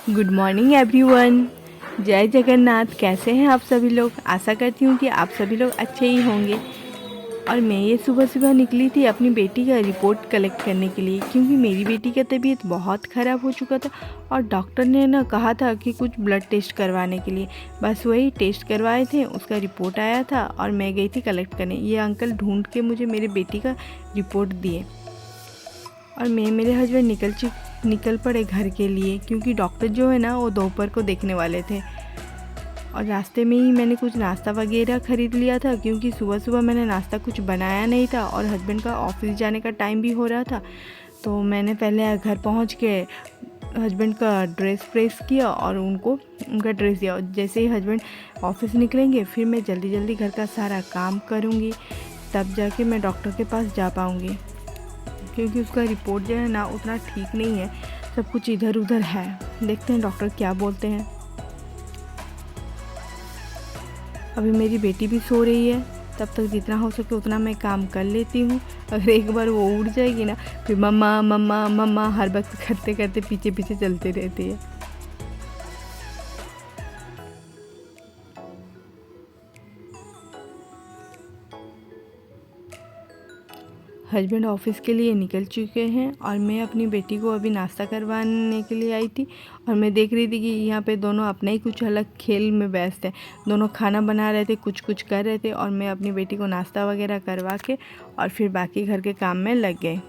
Good morning everyone. जय जगन्नाथ। कैसे हैं आप सभी लोग? आशा करती हूँ कि आप सभी लोग अच्छे ही होंगे। और मैं ये सुबह सुबह निकली थी अपनी बेटी का रिपोर्ट कलेक्ट करने के लिए, क्योंकि मेरी बेटी का तबीयत बहुत ख़राब हो चुका था और डॉक्टर ने ना कहा था कि कुछ ब्लड टेस्ट करवाने के लिए। बस वही टेस्ट करवाए थे, उसका रिपोर्ट आया था और मैं गई थी कलेक्ट करने। ये अंकल ढूंढ के मुझे मेरी बेटी का रिपोर्ट दिए और मेरे हस्बैंड निकल पड़े घर के लिए, क्योंकि डॉक्टर जो है ना वो दोपहर को देखने वाले थे। और रास्ते में ही मैंने कुछ नाश्ता वगैरह ख़रीद लिया था, क्योंकि सुबह सुबह मैंने नाश्ता कुछ बनाया नहीं था और हस्बैंड का ऑफिस जाने का टाइम भी हो रहा था। तो मैंने पहले घर पहुंच के हस्बैंड का ड्रेस प्रेस किया और उनका ड्रेस दिया। जैसे ही हस्बैंड ऑफिस निकलेंगे फिर मैं जल्दी जल्दी घर का सारा काम करूँगी, तब जाके मैं डॉक्टर के पास जा पाऊँगी, क्योंकि उसका रिपोर्ट जो है ना उतना ठीक नहीं है, सब कुछ इधर उधर है। देखते हैं डॉक्टर क्या बोलते हैं। अभी मेरी बेटी भी सो रही है, तब तक जितना हो सके उतना मैं काम कर लेती हूँ। अगर एक बार वो उठ जाएगी ना फिर मम्मा मम्मा मम्मा हर वक्त करते करते पीछे पीछे चलती रहती है। हस्बैंड ऑफिस के लिए निकल चुके हैं और मैं अपनी बेटी को अभी नाश्ता करवाने के लिए आई थी। और मैं देख रही थी कि यहाँ पे दोनों अपने ही कुछ अलग खेल में व्यस्त हैं। दोनों खाना बना रहे थे, कुछ कुछ कर रहे थे और मैं अपनी बेटी को नाश्ता वगैरह करवा के और फिर बाकी घर के काम में लग गए।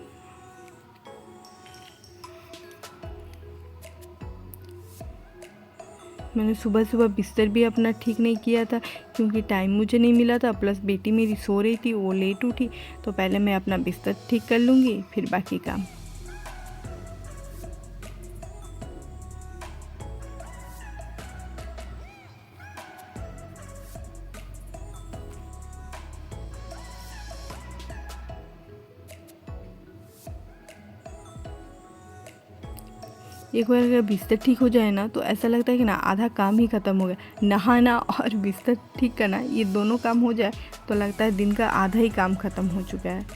मैंने सुबह सुबह बिस्तर भी अपना ठीक नहीं किया था, क्योंकि टाइम मुझे नहीं मिला था, प्लस बेटी मेरी सो रही थी, वो लेट उठी। तो पहले मैं अपना बिस्तर ठीक कर लूँगी, फिर बाकी काम। एक बार अगर बिस्तर ठीक हो जाए ना तो ऐसा लगता है कि ना आधा काम ही ख़त्म हो गया। नहाना और बिस्तर ठीक करना, ये दोनों काम हो जाए तो लगता है दिन का आधा ही काम ख़त्म हो चुका है।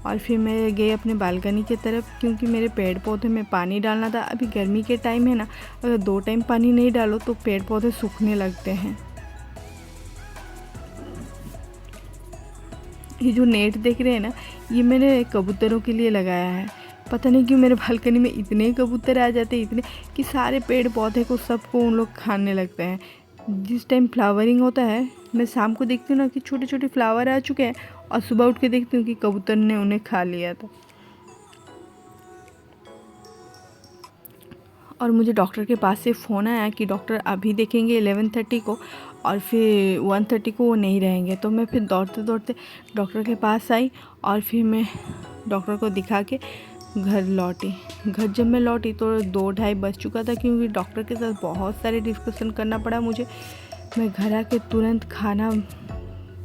और फिर मैं गई अपने बालकनी की तरफ, क्योंकि मेरे पेड़ पौधे में पानी डालना था। अभी गर्मी के टाइम है ना, अगर 2 टाइम पानी नहीं डालो तो पेड़ पौधे सूखने लगते हैं। ये जो नेट देख रहे हैं ना, ये मैंने कबूतरों के लिए लगाया है। पता नहीं क्यों मेरे बालकनी में इतने कबूतर आ जाते हैं, इतने कि सारे पेड़ पौधे को सबको उन लोग खाने लगते हैं। जिस टाइम फ्लावरिंग होता है, मैं शाम को देखती हूँ ना कि छोटे छोटे फ्लावर आ चुके हैं और सुबह उठ के देखती हूँ कि कबूतर ने उन्हें खा लिया था। और मुझे डॉक्टर के पास से फ़ोन आया कि डॉक्टर अभी देखेंगे 11:30 को और फिर 1:30 को वो नहीं रहेंगे। तो मैं फिर दौड़ते दौड़ते डॉक्टर के पास आई और फिर मैं डॉक्टर को दिखा के घर लौटी। घर जब मैं लौटी तो 2-2:30 बज चुका था, क्योंकि डॉक्टर के साथ बहुत सारे डिस्कशन करना पड़ा मुझे। मैं घर आके तुरंत खाना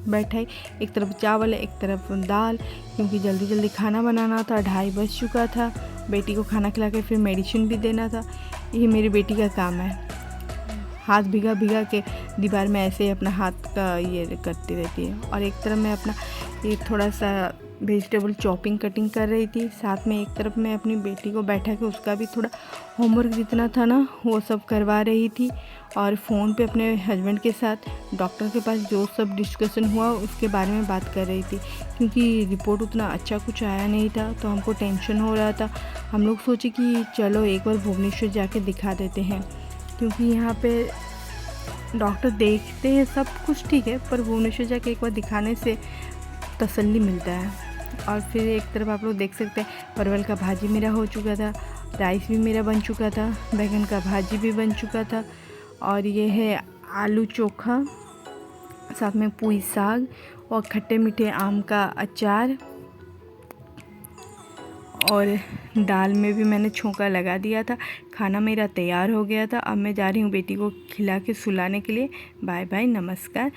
बैठाई, एक तरफ चावल एक तरफ दाल, क्योंकि जल्दी जल्दी खाना बनाना था। 2:30 बज चुका था। बेटी को खाना खिला के फिर मेडिसिन भी देना था। ये मेरी बेटी का काम है, हाथ भिगा भिगा के दीवार में ऐसे ही अपना हाथ का ये करती रहती है। और एक तरफ मैं अपना ये थोड़ा सा वेजिटेबल चॉपिंग कटिंग कर रही थी, साथ में एक तरफ मैं अपनी बेटी को बैठा के उसका भी थोड़ा होमवर्क जितना था ना वो सब करवा रही थी। और फ़ोन पे अपने हस्बैंड के साथ डॉक्टर के पास जो सब डिस्कशन हुआ उसके बारे में बात कर रही थी, क्योंकि रिपोर्ट उतना अच्छा कुछ आया नहीं था तो हमको टेंशन हो रहा था। हम लोग सोचे कि चलो एक बार भुवनेश्वर जाके दिखा देते हैं, क्योंकि यहाँ पे डॉक्टर देखते हैं सब कुछ ठीक है, पर भुवनेश्वर जाके एक बार दिखाने से तसल्ली मिलता है। और फिर एक तरफ आप लोग देख सकते हैं परवल का भाजी मेरा हो चुका था, राइस भी मेरा बन चुका था, बैंगन का भाजी भी बन चुका था, और ये है आलू चोखा, साथ में पुई साग और खट्टे मीठे आम का अचार। और दाल में भी मैंने छोंका लगा दिया था। खाना मेरा तैयार हो गया था। अब मैं जा रही हूँ बेटी को खिला के सुलाने के लिए। बाय बाय, नमस्कार।